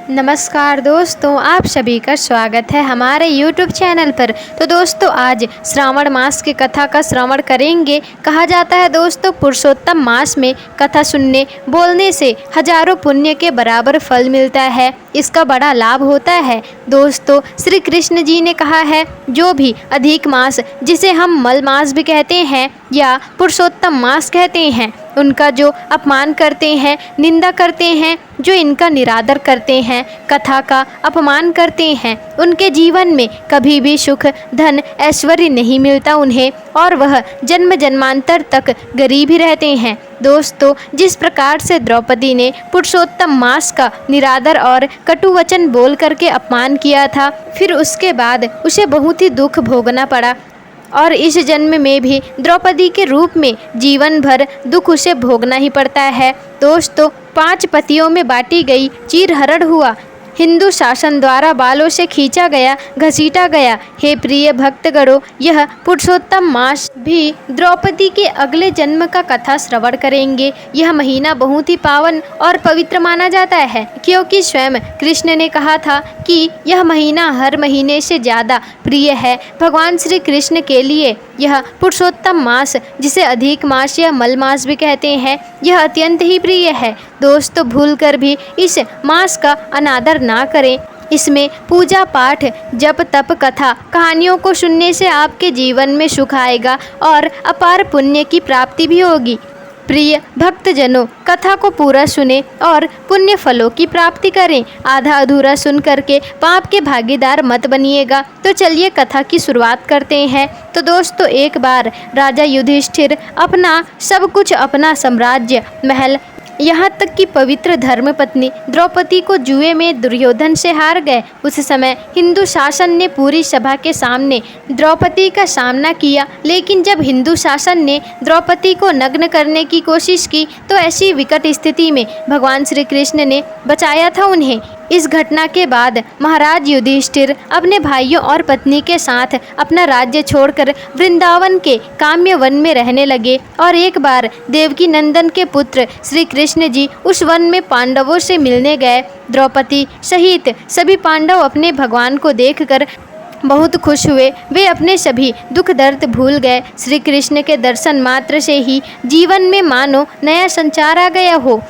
नमस्कार दोस्तों, आप सभी का स्वागत है हमारे YouTube चैनल पर। तो दोस्तों, आज श्रावण मास की कथा का श्रवण करेंगे। कहा जाता है दोस्तों, पुरुषोत्तम मास में कथा सुनने बोलने से हजारों पुण्य के बराबर फल मिलता है। इसका बड़ा लाभ होता है। दोस्तों, श्री कृष्ण जी ने कहा है, जो भी अधिक मास, जिसे हम मल मास भी कहते हैं या पुरुषोत्तम मास कहते हैं, उनका जो अपमान करते हैं, निंदा करते हैं, जो इनका निरादर करते हैं, कथा का अपमान करते हैं, उनके जीवन में कभी भी सुख, धन, ऐश्वर्य नहीं मिलता उन्हें, और वह जन्म जन्मांतर तक गरीब ही रहते हैं। दोस्तों, जिस प्रकार से द्रौपदी ने पुरुषोत्तम मास का निरादर और कटु वचन बोल करके अपमान किया था, फिर उसके बाद उसे बहुत ही दुख भोगना पड़ा, और इस जन्म में भी द्रौपदी के रूप में जीवन भर दुख उसे भोगना ही पड़ता है। दोस्तों, 5 पतियों में बांटी गई, चीरहरण हुआ, हिंदू शासन द्वारा बालों से खींचा गया, घसीटा गया। हे प्रिय भक्तगणों, यह पुरुषोत्तम मास भी द्रौपदी के अगले जन्म का कथा श्रवण करेंगे। यह महीना बहुत ही पावन और पवित्र माना जाता है, क्योंकि स्वयं कृष्ण ने कहा था कि यह महीना हर महीने से ज़्यादा प्रिय है भगवान श्री कृष्ण के लिए। यह पुरुषोत्तम मास, जिसे अधिक मास या मल मास भी कहते हैं, यह अत्यंत ही प्रिय है। दोस्तों, भूलकर भी इस मास का अनादर ना करें। इसमें पूजा पाठ, जप तप, कथा कहानियों को सुनने से आपके जीवन में सुख आएगा और अपार पुण्य की प्राप्ति भी होगी। प्रिय भक्तजनों, कथा को पूरा सुने और पुण्य फलों की प्राप्ति करें। आधा अधूरा सुन करके पाप के भागीदार मत बनिएगा। तो चलिए कथा की शुरुआत करते हैं। तो दोस्तों, एक बार राजा युधिष्ठिर अपना सब कुछ, अपना साम्राज्य, महल, यहाँ तक कि पवित्र धर्मपत्नी द्रौपदी को जुए में दुर्योधन से हार गए। उस समय हिंदू शासन ने पूरी सभा के सामने द्रौपदी का सामना किया, लेकिन जब हिंदू शासन ने द्रौपदी को नग्न करने की कोशिश की, तो ऐसी विकट स्थिति में भगवान श्री कृष्ण ने बचाया था उन्हें। इस घटना के बाद महाराज युधिष्ठिर अपने भाइयों और पत्नी के साथ अपना राज्य छोड़कर वृंदावन के काम्य वन में रहने लगे। और एक बार देवकी नंदन के पुत्र श्री कृष्ण जी उस वन में पांडवों से मिलने गए। द्रौपदी सहित सभी पांडव अपने भगवान को देखकर बहुत खुश हुए। वे अपने सभी दुख दर्द भूल गए। श्री कृष्ण के दर्शन मात्र से ही जीवन में मानो नया संचार आ गया हो।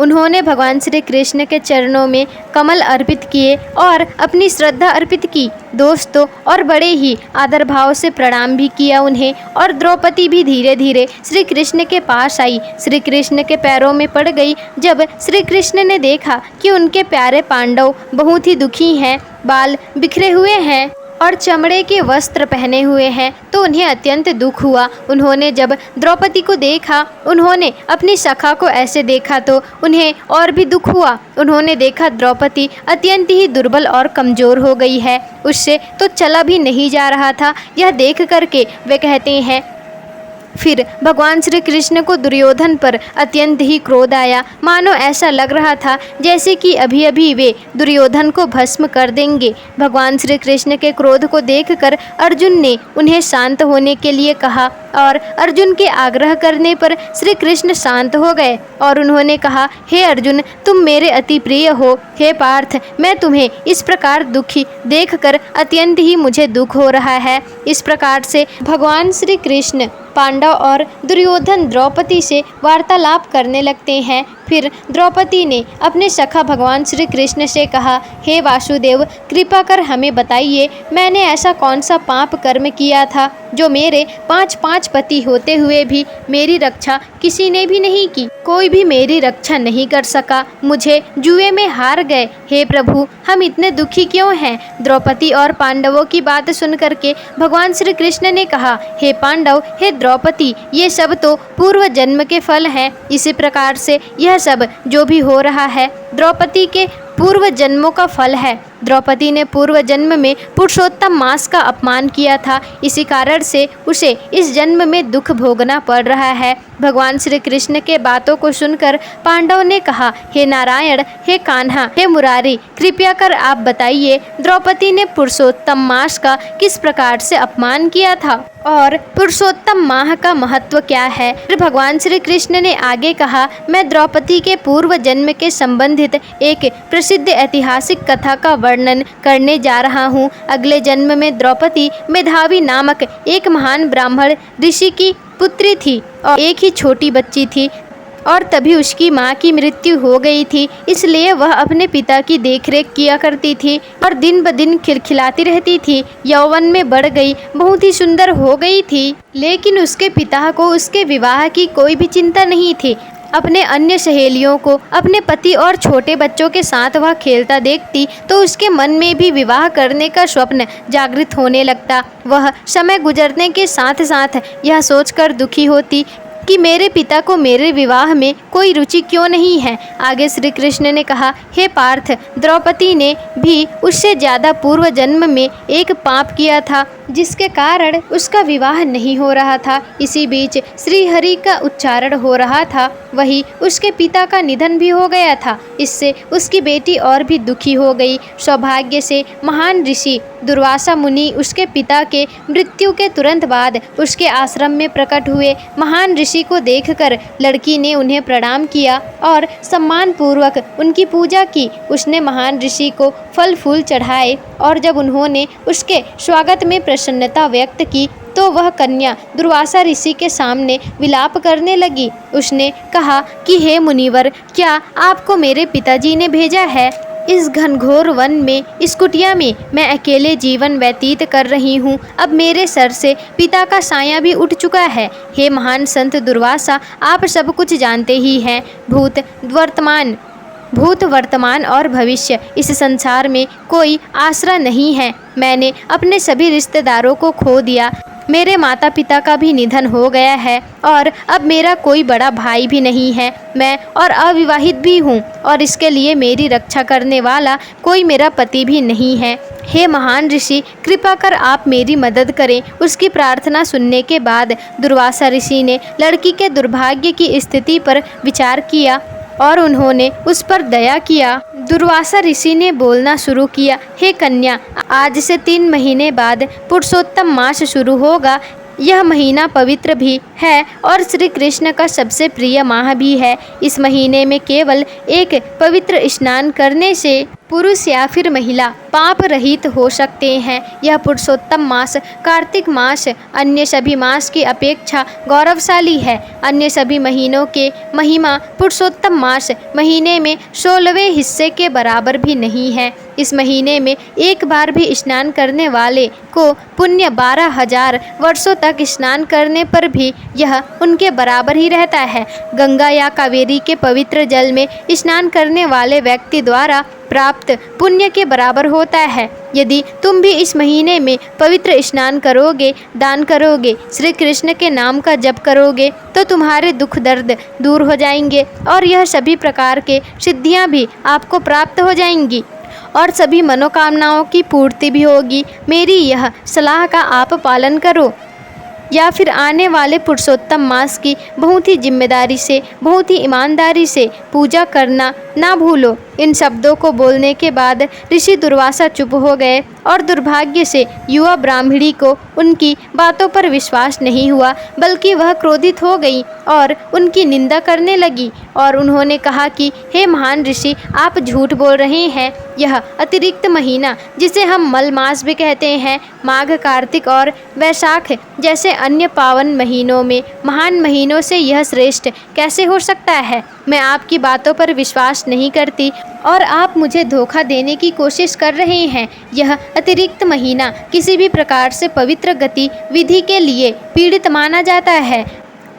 उन्होंने भगवान श्री कृष्ण के चरणों में कमल अर्पित किए और अपनी श्रद्धा अर्पित की। दोस्तों, और बड़े ही आदर भाव से प्रणाम भी किया उन्हें। और द्रौपदी भी धीरे धीरे श्री कृष्ण के पास आई, श्री कृष्ण के पैरों में पड़ गई। जब श्री कृष्ण ने देखा कि उनके प्यारे पांडव बहुत ही दुखी हैं, बाल बिखरे हुए हैं और चमड़े के वस्त्र पहने हुए हैं, तो उन्हें अत्यंत दुख हुआ। उन्होंने जब द्रौपदी को देखा, उन्होंने अपनी सखा को ऐसे देखा, तो उन्हें और भी दुख हुआ। उन्होंने देखा द्रौपदी अत्यंत ही दुर्बल और कमज़ोर हो गई है, उससे तो चला भी नहीं जा रहा था। यह देख करके वे कहते हैं, फिर भगवान श्री कृष्ण को दुर्योधन पर अत्यंत ही क्रोध आया। मानो ऐसा लग रहा था जैसे कि अभी अभी वे दुर्योधन को भस्म कर देंगे। भगवान श्री कृष्ण के क्रोध को देखकर अर्जुन ने उन्हें शांत होने के लिए कहा, और अर्जुन के आग्रह करने पर श्री कृष्ण शांत हो गए और उन्होंने कहा, हे अर्जुन, तुम मेरे अति प्रिय हो। हे पार्थ, मैं तुम्हें इस प्रकार दुखी देखकर अत्यंत ही मुझे दुख हो रहा है। इस प्रकार से भगवान श्री कृष्ण पांडव और दुर्योधन द्रौपदी से वार्तालाप करने लगते हैं। फिर द्रौपदी ने अपने सखा भगवान श्री कृष्ण से कहा, हे वासुदेव, कृपा कर हमें बताइए, मैंने ऐसा कौन सा पाप कर्म किया था जो मेरे 5 पति होते हुए भी मेरी रक्षा किसी ने भी नहीं की। कोई भी मेरी रक्षा नहीं कर सका, मुझे जुए में हार गए। हे प्रभु, हम इतने दुखी क्यों हैं? द्रौपदी और पांडवों की बात सुन करके भगवान श्री कृष्ण ने कहा, हे पांडव, हे द्रौपदी, ये सब तो पूर्व जन्म के फल हैं। इसी प्रकार से यह सब जो भी हो रहा है द्रौपदी के पूर्व जन्मों का फल है। द्रौपदी ने पूर्व जन्म में पुरुषोत्तम मास का अपमान किया था, इसी कारण से उसे इस जन्म में दुख भोगना पड़ रहा है। भगवान श्री कृष्ण के बातों को सुनकर पांडवों ने कहा, हे नारायण, हे कान्हा, हे मुरारी, कृपया कर आप बताइए द्रौपदी ने पुरुषोत्तम मास का किस प्रकार से अपमान किया था और पुरुषोत्तम माह का महत्व क्या है। फिर भगवान श्री कृष्ण ने आगे कहा, मैं द्रौपदी के पूर्व जन्म के संबंधित एक प्रसिद्ध ऐतिहासिक कथा का वर्णन करने जा रहा हूँ। अगले जन्म में द्रौपदी मेधावी नामक एक महान ब्राह्मण ऋषि की पुत्री थी और एक ही छोटी बच्ची थी और तभी उसकी माँ की मृत्यु हो गई थी। इसलिए वह अपने पिता की देखरेख किया करती थी और दिन ब दिन खिलखिलाती रहती थी। यौवन में बढ़ गई, बहुत ही सुंदर हो गई थी, लेकिन उसके पिता को उसके विवाह की कोई भी चिंता नहीं थी। अपने अन्य सहेलियों को अपने पति और छोटे बच्चों के साथ वह खेलता देखती तो उसके मन में भी विवाह करने का स्वप्न जागृत होने लगता। वह समय गुजरने के साथ साथ यह सोचकर दुखी होती कि मेरे पिता को मेरे विवाह में कोई रुचि क्यों नहीं है। आगे श्री कृष्ण ने कहा, हे पार्थ, द्रौपदी ने भी उससे ज़्यादा पूर्व जन्म में एक पाप किया था जिसके कारण उसका विवाह नहीं हो रहा था। इसी बीच श्री हरि का उच्चारण हो रहा था, वही उसके पिता का निधन भी हो गया था। इससे उसकी बेटी और भी दुखी हो गई। सौभाग्य से महान ऋषि दुर्वासा मुनि उसके पिता के मृत्यु के तुरंत बाद उसके आश्रम में प्रकट हुए। महान ऋषि को देखकर लड़की ने उन्हें प्रणाम किया और सम्मान पूर्वक उनकी पूजा की। उसने महान ऋषि को फल फूल चढ़ाए और जब उन्होंने उसके स्वागत में प्रसन्नता व्यक्त की तो वह कन्या दुर्वासा ऋषि के सामने विलाप करने लगी। उसने कहा कि हे मुनिवर, क्या आपको मेरे पिताजी ने भेजा है? इस घनघोर वन में, इस कुटिया में मैं अकेले जीवन व्यतीत कर रही हूँ। अब मेरे सर से पिता का साया भी उठ चुका है। हे महान संत दुर्वासा, आप सब कुछ जानते ही हैं। भूत वर्तमान और भविष्य, इस संसार में कोई आसरा नहीं है। मैंने अपने सभी रिश्तेदारों को खो दिया। मेरे माता पिता का भी निधन हो गया है और अब मेरा कोई बड़ा भाई भी नहीं है। मैं और अविवाहित भी हूँ और इसके लिए मेरी रक्षा करने वाला कोई मेरा पति भी नहीं है। हे महान ऋषि, कृपा कर आप मेरी मदद करें। उसकी प्रार्थना सुनने के बाद दुर्वासा ऋषि ने लड़की के दुर्भाग्य की स्थिति पर विचार किया और उन्होंने उस पर दया किया। दुर्वासा ऋषि ने बोलना शुरू किया, हे कन्या, आज से 3 महीने बाद पुरुषोत्तम मास शुरू होगा। यह महीना पवित्र भी है और श्री कृष्ण का सबसे प्रिय माह भी है। इस महीने में केवल एक पवित्र स्नान करने से पुरुष या फिर महिला पाप रहित हो सकते हैं। यह पुरुषोत्तम मास कार्तिक मास अन्य सभी मास की अपेक्षा गौरवशाली है। अन्य सभी महीनों के महिमा पुरुषोत्तम मास महीने में 16वें हिस्से के बराबर भी नहीं है। इस महीने में एक बार भी स्नान करने वाले को पुण्य 12,000 वर्षों तक स्नान करने पर भी यह उनके बराबर ही रहता है। गंगा या कावेरी के पवित्र जल में स्नान करने वाले व्यक्ति द्वारा प्राप्त पुण्य के बराबर होता है। यदि तुम भी इस महीने में पवित्र स्नान करोगे, दान करोगे, श्री कृष्ण के नाम का जप करोगे तो तुम्हारे दुख दर्द दूर हो जाएंगे और यह सभी प्रकार के सिद्धियां भी आपको प्राप्त हो जाएंगी और सभी मनोकामनाओं की पूर्ति भी होगी। मेरी यह सलाह का आप पालन करो या फिर आने वाले पुरुषोत्तम मास की बहुत ही जिम्मेदारी से, बहुत ही ईमानदारी से पूजा करना ना भूलो। इन शब्दों को बोलने के बाद ऋषि दुर्वासा चुप हो गए और दुर्भाग्य से युवा ब्राह्मणी को उनकी बातों पर विश्वास नहीं हुआ, बल्कि वह क्रोधित हो गई और उनकी निंदा करने लगी और उन्होंने कहा कि हे महान ऋषि, आप झूठ बोल रहे हैं। यह अतिरिक्त महीना, जिसे हम मल मास भी कहते हैं, माघ, कार्तिक और वैशाख जैसे अन्य पावन महीनों में महान महीनों से यह श्रेष्ठ कैसे हो सकता है? मैं आपकी बातों पर विश्वास नहीं करती और आप मुझे धोखा देने की कोशिश कर रहे हैं। यह अतिरिक्त महीना किसी भी प्रकार से पवित्र गति विधि के लिए पीड़ित माना जाता है।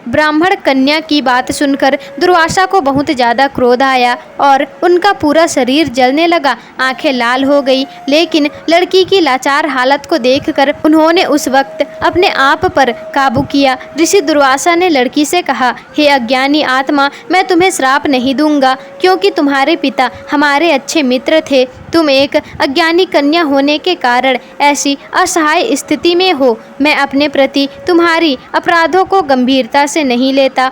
ब्राह्मण कन्या की बात सुनकर दुर्वासा को बहुत ज़्यादा क्रोध आया और उनका पूरा शरीर जलने लगा, आंखें लाल हो गई। लेकिन लड़की की लाचार हालत को देखकर उन्होंने उस वक्त अपने आप पर काबू किया। ऋषि दुर्वासा ने लड़की से कहा, हे अज्ञानी आत्मा, मैं तुम्हें श्राप नहीं दूंगा, क्योंकि तुम्हारे पिता हमारे अच्छे मित्र थे। तुम एक अज्ञानी कन्या होने के कारण ऐसी असहाय स्थिति में हो। मैं अपने प्रति तुम्हारी अपराधों को गंभीरता से नहीं लेता,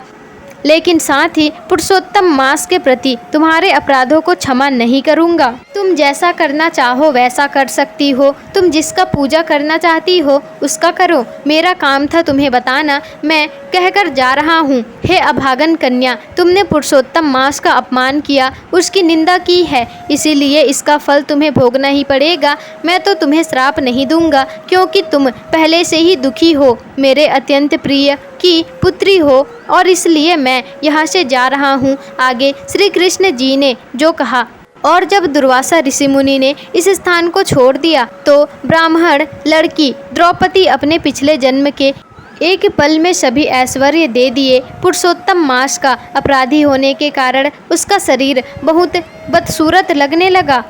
लेकिन साथ ही पुरुषोत्तम मास के प्रति तुम्हारे अपराधों को क्षमा नहीं करूंगा। तुम जैसा करना चाहो वैसा कर सकती हो। तुम जिसका पूजा करना चाहती हो उसका करो। मेरा काम था तुम्हें बताना, मैं कहकर जा रहा हूँ। हे अभागन कन्या, तुमने पुरुषोत्तम मास का अपमान किया, उसकी निंदा की है, इसीलिए इसका फल तुम्हें भोगना ही पड़ेगा। मैं तो तुम्हें श्राप नहीं दूंगा, क्योंकि तुम पहले से ही दुखी हो, मेरे अत्यंत प्रिय की पुत्री हो, और इसलिए मैं यहाँ से जा रहा हूँ। आगे श्री कृष्ण जी ने जो कहा, और जब दुर्वासा ऋषि मुनि ने इस स्थान को छोड़ दिया तो ब्राह्मण लड़की द्रौपदी अपने पिछले जन्म के एक पल में सभी ऐश्वर्य दे दिए। पुरुषोत्तम मास का अपराधी होने के कारण उसका शरीर बहुत बदसूरत लगने लगा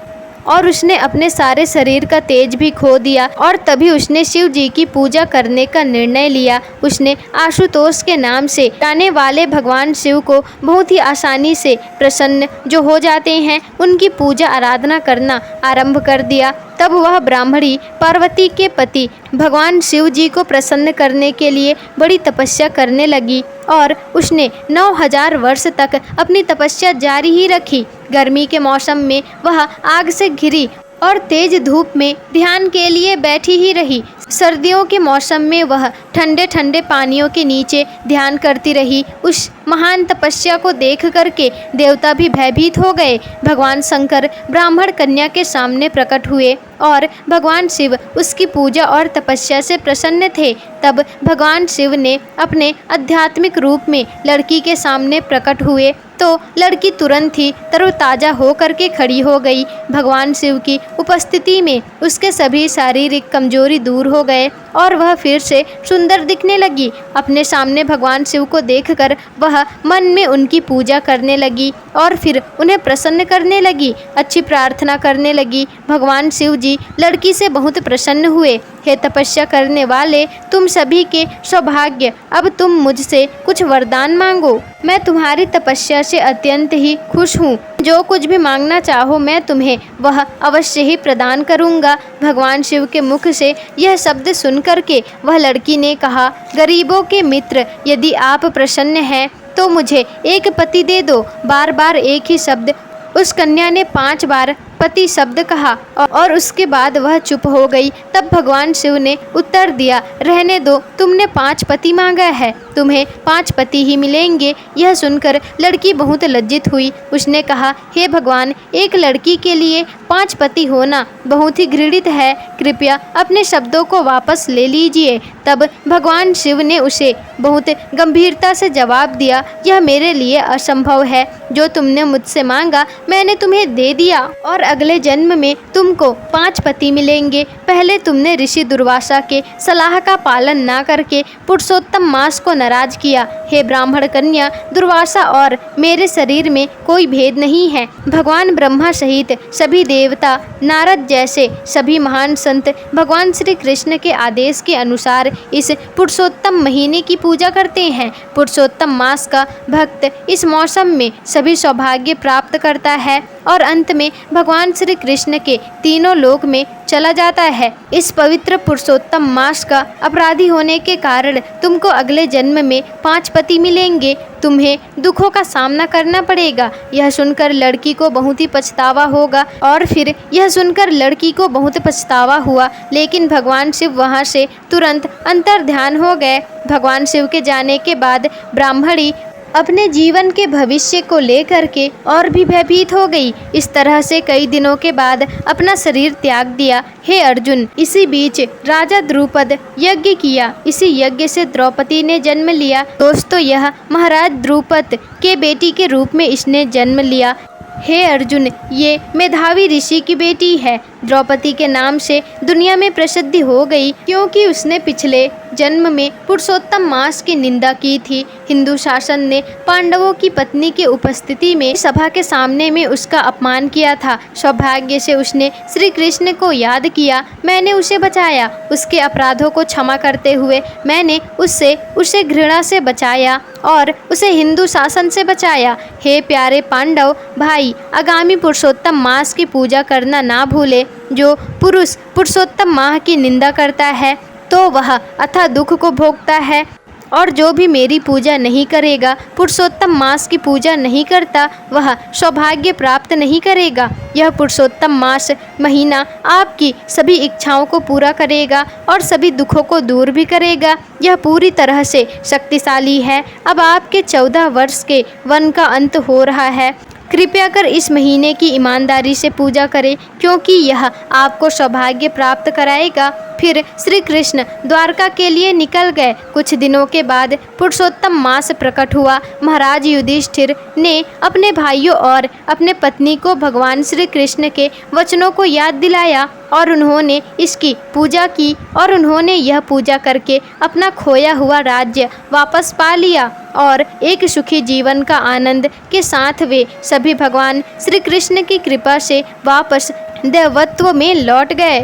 और उसने अपने सारे शरीर का तेज भी खो दिया, और तभी उसने शिव जी की पूजा करने का निर्णय लिया। उसने आशुतोष के नाम से जाने वाले भगवान शिव को बहुत ही आसानी से प्रसन्न जो हो जाते हैं, उनकी पूजा आराधना करना आरंभ कर दिया। तब वह ब्राह्मणी पार्वती के पति भगवान शिव जी को प्रसन्न करने के लिए बड़ी तपस्या करने लगी, और उसने 9000 वर्ष तक अपनी तपस्या जारी ही रखी। गर्मी के मौसम में वह आग से घिरी और तेज धूप में ध्यान के लिए बैठी ही रही। सर्दियों के मौसम में वह ठंडे ठंडे पानियों के नीचे ध्यान करती रही। उस महान तपस्या को देख करके देवता भी भयभीत हो गए। भगवान शंकर ब्राह्मण कन्या के सामने प्रकट हुए और भगवान शिव उसकी पूजा और तपस्या से प्रसन्न थे। तब भगवान शिव ने अपने आध्यात्मिक रूप में लड़की के सामने प्रकट हुए तो लड़की तुरंत ही तरोताजा हो करके खड़ी हो गई। भगवान शिव की उपस्थिति में उसके सभी शारीरिक कमजोरी दूर हो गए और वह फिर से सुंदर दिखने लगी। अपने सामने भगवान शिव को देखकर वह मन में उनकी पूजा करने लगी और फिर उन्हें प्रसन्न करने लगी, अच्छी प्रार्थना करने लगी। भगवान शिव जी लड़की से बहुत प्रसन्न हुए। हे तपस्या करने वाले, तुम सभी के सौभाग्य, अब तुम मुझसे कुछ वरदान मांगो। मैं तुम्हारी तपस्या से अत्यंत ही खुश हूँ। जो कुछ भी मांगना चाहो मैं तुम्हें वह अवश्य ही प्रदान करूँगा। भगवान शिव के मुख से यह शब्द सुनकर के वह लड़की ने कहा, गरीबों के मित्र, यदि आप प्रसन्न हैं तो मुझे एक पति दे दो। बार बार एक ही शब्द उस कन्या ने 5 बार पति शब्द कहा और उसके बाद वह चुप हो गई। तब भगवान शिव ने उत्तर दिया, रहने दो, तुमने 5 पति मांगा है, तुम्हें 5 पति ही मिलेंगे। यह सुनकर लड़की बहुत लज्जित हुई। उसने कहा, हे भगवान, एक लड़की के लिए 5 पति होना बहुत ही घृणित है, कृपया अपने शब्दों को वापस ले लीजिए। तब भगवान शिव ने उसे बहुत गंभीरता से जवाब दिया, यह मेरे लिए असंभव है। जो तुमने मुझसे मांगा मैंने तुम्हें दे दिया और अगले जन्म में तुमको 5 पति मिलेंगे। पहले तुमने ऋषि दुर्वासा के सलाह का पालन ना करके पुरुषोत्तम मास को नाराज किया। हे ब्राह्मण कन्या, दुर्वासा और मेरे शरीर में कोई भेद नहीं है। भगवान ब्रह्मा सहित सभी देवता, नारद जैसे सभी महान संत भगवान श्री कृष्ण के आदेश के अनुसार इस पुरुषोत्तम महीने की पूजा करते हैं। पुरुषोत्तम मास का भक्त इस मौसम में सभी सौभाग्य प्राप्त करता है और अंत में भगवान श्री कृष्ण के तीनों लोक में चला जाता है। इस पवित्र पुरुषोत्तम मास का अपराधी होने के कारण तुमको अगले जन्म में 5 पति मिलेंगे। तुम्हें दुखों का सामना करना पड़ेगा। यह सुनकर लड़की को बहुत ही पछतावा होगा। और फिर यह सुनकर लड़की को बहुत पछतावा हुआ, लेकिन भगवान शिव वहाँ से तुरंत अंतर ध्यान हो गए। भगवान शिव के जाने के बाद ब्राह्मणी अपने जीवन के भविष्य को लेकर के और भी भयभीत हो गई। इस तरह से कई दिनों के बाद अपना शरीर त्याग दिया। हे अर्जुन, इसी बीच राजा द्रुपद यज्ञ किया। इसी यज्ञ से द्रौपदी ने जन्म लिया। दोस्तों, यह महाराज द्रुपद के बेटी के रूप में इसने जन्म लिया। हे अर्जुन, ये मेधावी ऋषि की बेटी है। द्रौपदी के नाम से दुनिया में प्रसिद्धि हो गई, क्योंकि उसने पिछले जन्म में पुरुषोत्तम मास की निंदा की थी। हिंदू शासन ने पांडवों की पत्नी की उपस्थिति में सभा के सामने में उसका अपमान किया था। सौभाग्य से उसने श्री कृष्ण को याद किया, मैंने उसे बचाया। उसके अपराधों को क्षमा करते हुए मैंने उसे घृणा से बचाया और उसे हिंदू शासन से बचाया। हे प्यारे पांडव भाई, आगामी पुरुषोत्तम मास की पूजा करना ना भूले। जो पुरुष पुरुषोत्तम माह की निंदा करता है तो वह अथाह दुख को भोगता है, और जो भी मेरी पूजा नहीं करेगा, पुरुषोत्तम मास की पूजा नहीं करता, वह सौभाग्य प्राप्त नहीं करेगा। यह पुरुषोत्तम मास महीना आपकी सभी इच्छाओं को पूरा करेगा और सभी दुखों को दूर भी करेगा। यह पूरी तरह से शक्तिशाली है। अब आपके 14 वर्ष के वन का अंत हो रहा है। कृपया कर इस महीने की ईमानदारी से पूजा करें, क्योंकि यह आपको सौभाग्य प्राप्त कराएगा। फिर श्री कृष्ण द्वारका के लिए निकल गए। कुछ दिनों के बाद पुरुषोत्तम मास प्रकट हुआ। महाराज युधिष्ठिर ने अपने भाइयों और अपने पत्नी को भगवान श्री कृष्ण के वचनों को याद दिलाया और उन्होंने इसकी पूजा की, और उन्होंने यह पूजा करके अपना खोया हुआ राज्य वापस पा लिया और एक सुखी जीवन का आनंद के साथ वे सभी भगवान श्री कृष्ण की कृपा से वापस दैवत्व में लौट गए।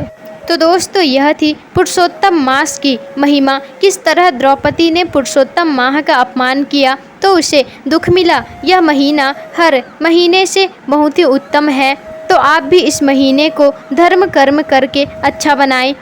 तो दोस्तों, यह थी पुरुषोत्तम मास की महिमा। किस तरह द्रौपदी ने पुरुषोत्तम माह का अपमान किया तो उसे दुख मिला। यह महीना हर महीने से बहुत ही उत्तम है। तो आप भी इस महीने को धर्म कर्म करके अच्छा बनाएं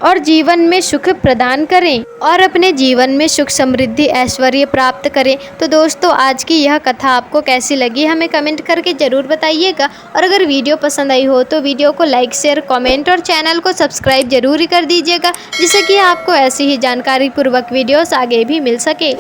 और जीवन में सुख प्रदान करें और अपने जीवन में सुख समृद्धि ऐश्वर्य प्राप्त करें। तो दोस्तों, आज की यह कथा आपको कैसी लगी हमें कमेंट करके ज़रूर बताइएगा। और अगर वीडियो पसंद आई हो तो वीडियो को लाइक शेयर कमेंट और चैनल को सब्सक्राइब जरूर ही कर दीजिएगा, जिससे कि आपको ऐसी ही जानकारी पूर्वक वीडियोस आगे भी मिल सके।